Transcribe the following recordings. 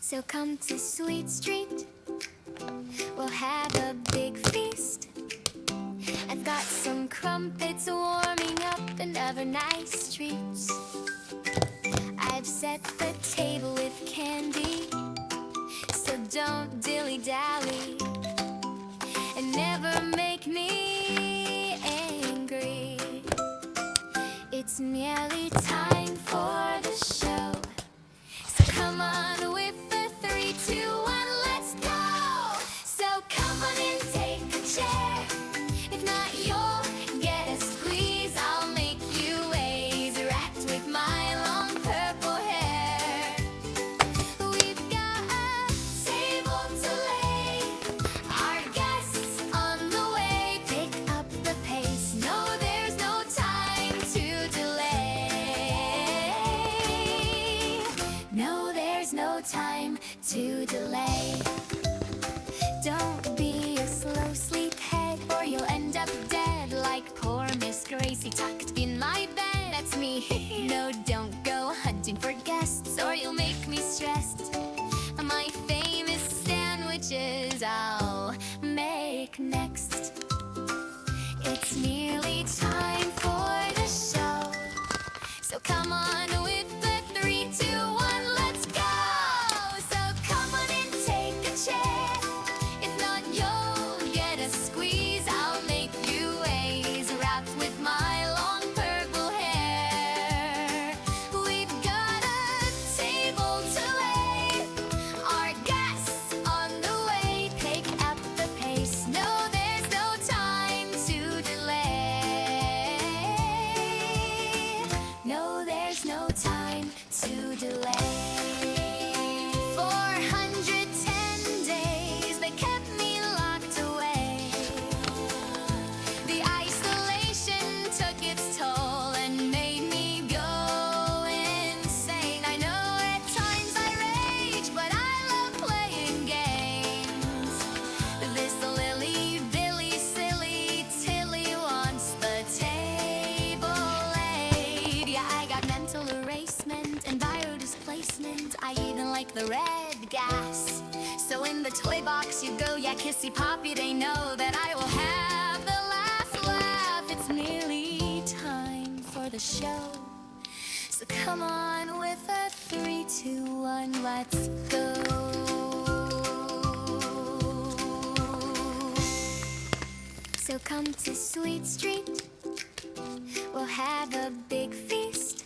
So come to Sweet Street, we'll have a big feast. I've got some crumpets warming up and other nice treats. I've set the table with candy, so don't dilly-dally and never make me angry. It's nearly time for the show, so come on with the 3, 2, 1, let's go! So come on and take a chair. If not, you'll get a squeeze. I'll make you rat with my long purple hair. We've got a table to lay, our guests on the way. Pick up the pace, no, there's no time to delay. No, there's no time to delay. Don't be a slow sleephead, or you'll end up dead like poor Miss Gracie tucked in my bed. That's me. No, don't go hunting for guests, or you'll make me stressed. My famous sandwiches I'll make next. It's nearly time for the show, so come on with the 3, 2, 1, let's go! So come on and take a chair. If not, you'll get a squeeze. I'll make you wrapped with my long purple hair. We've got a table to lay, our guests on the way. Pick up the pace, no, there's no time to delay. No, there's no time to delay. 410 days they kept me locked away. The isolation took its toll and made me go insane. I know at times I rage, but I love playing games. This Lily, Billy, silly Tilly wants the table laid. Yeah, I got mental erasement and biodisplacement. I even like the red gas. So in the toy box you go, yeah, kissy poppy, they know that I will have the last laugh. It's nearly time for the show, so come on with a 3, 2, 1, let's go. So come to Sweet Street, we'll have a big feast.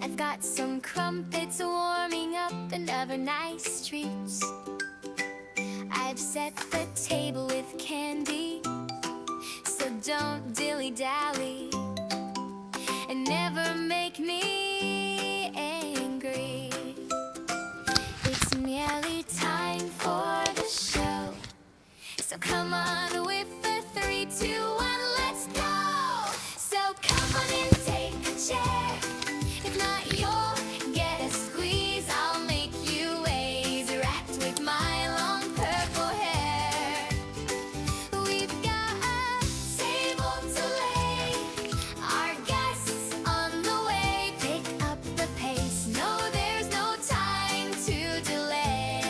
I've got some crumpets warming up and other nice treats. I've set the table with candy, so don't dilly-dally and never make me angry. It's nearly time for the show, so come on with the 3, 2, 1, let's go! So come on and take a chair. If not, you'll get a squeeze. I'll make you wrapped with my long purple hair. We've got a table to lay, our guests on the way. Pick up the pace, no, there's no time to delay.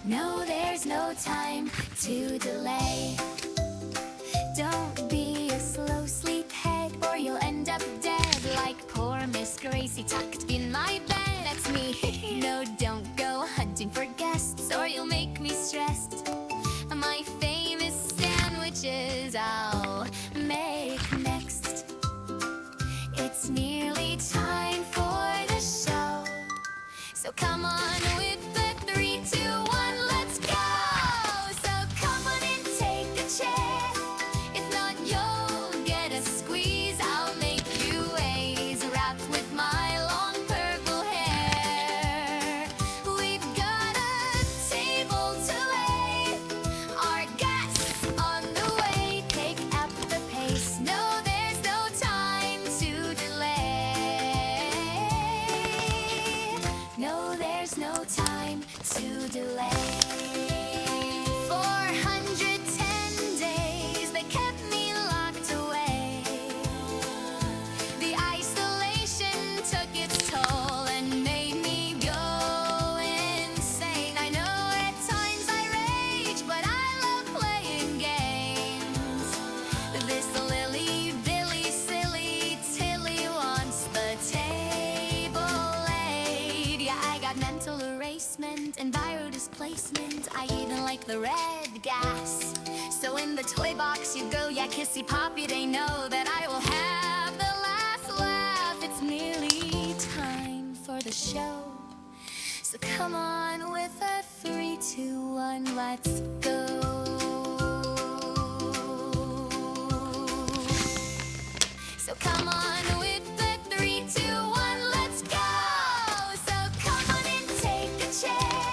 No, there's no time to delay. Don't be a slow sleephead, or you'll end up dead like poor Miss Gracie tucked in my bed. That's me. No, don't go hunting for guests, or you'll make me stressed. My famous sandwiches I'll make next. It's nearly time for the show, so come on with the 3, 2, 1, let's go! So come on and take a chair. If not, you'll get a squeeze. I'll make you wrapped with my long purple hair. We've got a table to lay, our guests on the way. Pick up the pace, no, there's no time to delay. No, there's no time to delay. 410 days they kept me locked away. The isolation took its toll and made the red gas. So in the toy box you go, yeah, kissy poppy, they know that I will have the last laugh. It's nearly time for the show, so come on with a 3, 2, 1, let's go. So come on with the 3, 2, 1, let's go. So come on and take a chair.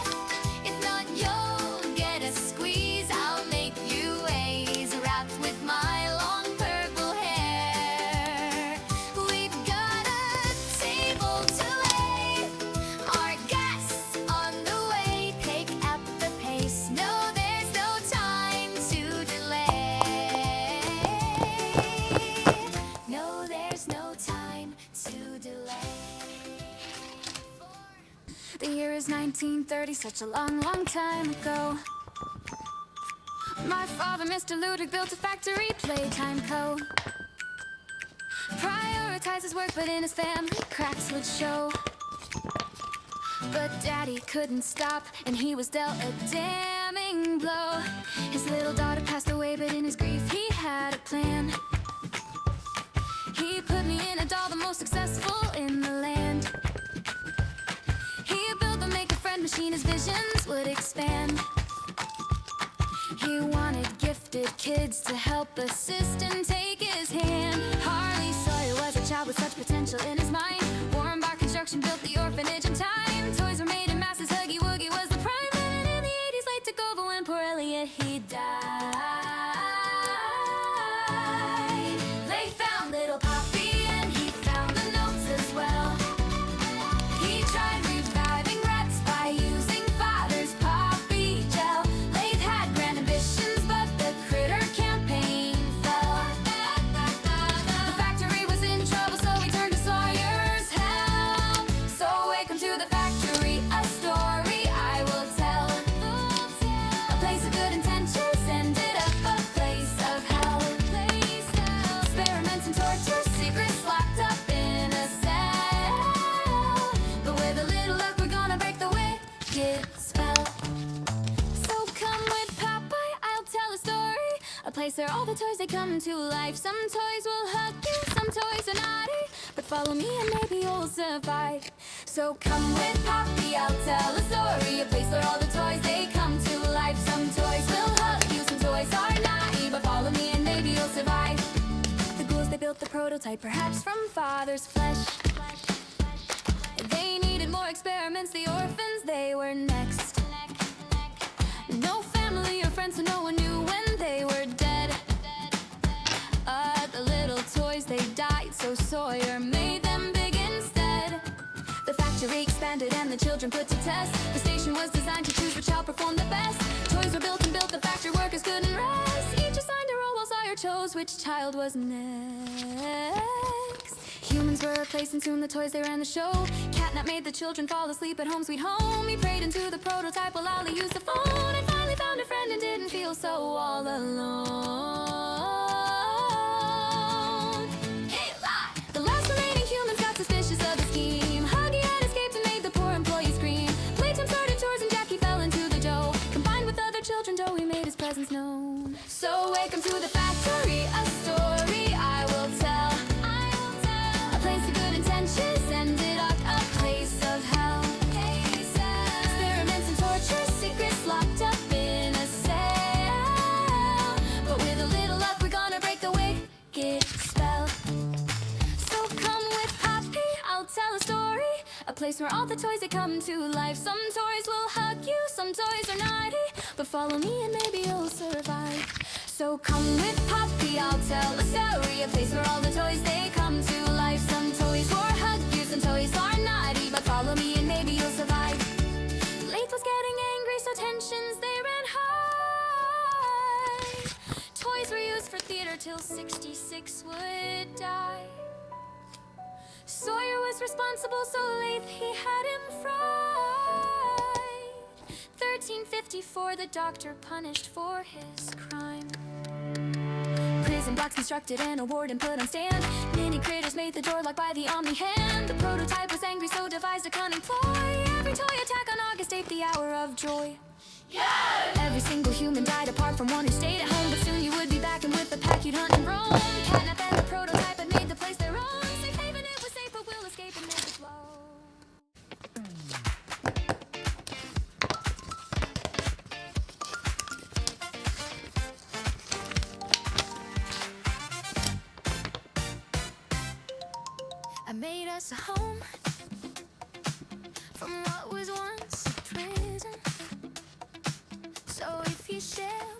If not, you'll get a squeeze. I'll make you A's wrapped with my long purple hair. We've got a table to lay, our guests on the way. Pick up the pace, no, there's no time to delay. No, there's no time to delay. The year is 1930, such a long, long time ago. My father, Mr. Ludwig, built a factory, Playtime Co. Prioritizes work, but in his family, cracks would show. But Daddy couldn't stop, and he was dealt a damning blow. His little daughter passed away, but in his grief he had a plan. He put me in a doll, the most successful in the land. He built the make-a-friend machine, his visions would expand. He wanted gifted kids to help assist and take his hand. Harley Sawyer was a child with such potential in his mind. Warren Bar Construction built the orphanage in time. Toys were made in masses, Huggy Wuggy was the prime. And in the 80s, late to go, but when poor Elliot, he died. They found little Poppy and he found the notes as well. He tried reviving rats by using father's poppy gel. Lathe had grand ambitions, but the critter campaign fell. The factory was in trouble, so he turned to Sawyer's help. So welcome to the factory, a story I will tell. A place of good intentions ended up a place of hell. Experiments and torture, secrets locked up in a cell. But with a little luck, we're gonna break the wicked spell. So come with Popeye, I'll tell a story. A place where all the toys, they come to life. Some toys will hug you, some toys are naughty, but follow me and maybe you'll survive. So come with Poppy, I'll tell a story. A place where all the toys, they come to life. Some toys will hug you, some toys are naughty, but follow me and maybe you'll survive. The ghouls, they built the prototype, perhaps from father's flesh. They needed more experiments, the orphans, they were next. No family or friends, so no one knew when they were dead. The little toys, they died, so Sawyer made them big instead. The factory expanded and the children put to test. The station was designed to choose which child performed the best. Toys were built and built, the factory workers couldn't rest. Each assigned a role while Sawyer chose which child was next. Humans were replaced and soon the toys, they ran the show. Catnap made the children fall asleep at home sweet home. He prayed into the prototype while Ollie used the phone, and finally found a friend and didn't feel so all alone. Hey, lie! The last remaining humans got suspicious of the scheme. Huggy had escaped and made the poor employee scream. Playtime started chores and Jackie fell into the dough. Combined with other children, Joey made his presence known. So welcome to the factory, a story I will tell. A place of good intentions ended up a place of hell. Experiments and torture, secrets locked up in a cell. But with a little luck, we're gonna break the wicked spell. So come with Poppy, I'll tell a story. A place where all the toys, they come to life. Some toys will hug you, some toys are naughty, but follow me and maybe you'll survive. So come with Poppy, I'll tell a story. A place where all the toys, they come to life. Some toys will hug you, some toys are naughty, but follow me and maybe you'll survive. Lathe was getting angry, so tensions, they ran high. Toys were used for theater till 66 would die. Sawyer was responsible, so Lathe, he had him fried. 1354, the doctor punished for his crime. Prison blocks constructed and a warden put on stand. Mini critters made the door locked by the Omni hand. The prototype was angry, so devised a cunning ploy. Every toy attack on August 8th, the hour of joy. Every single human died apart from one who stayed at home. But soon you would be back and with the pack you'd hunt and roam. Catnap and the prototype had made the place their own. Safe haven, it was safe, but we'll escape and make it flow. I made us a home from what was once a prison. So if you share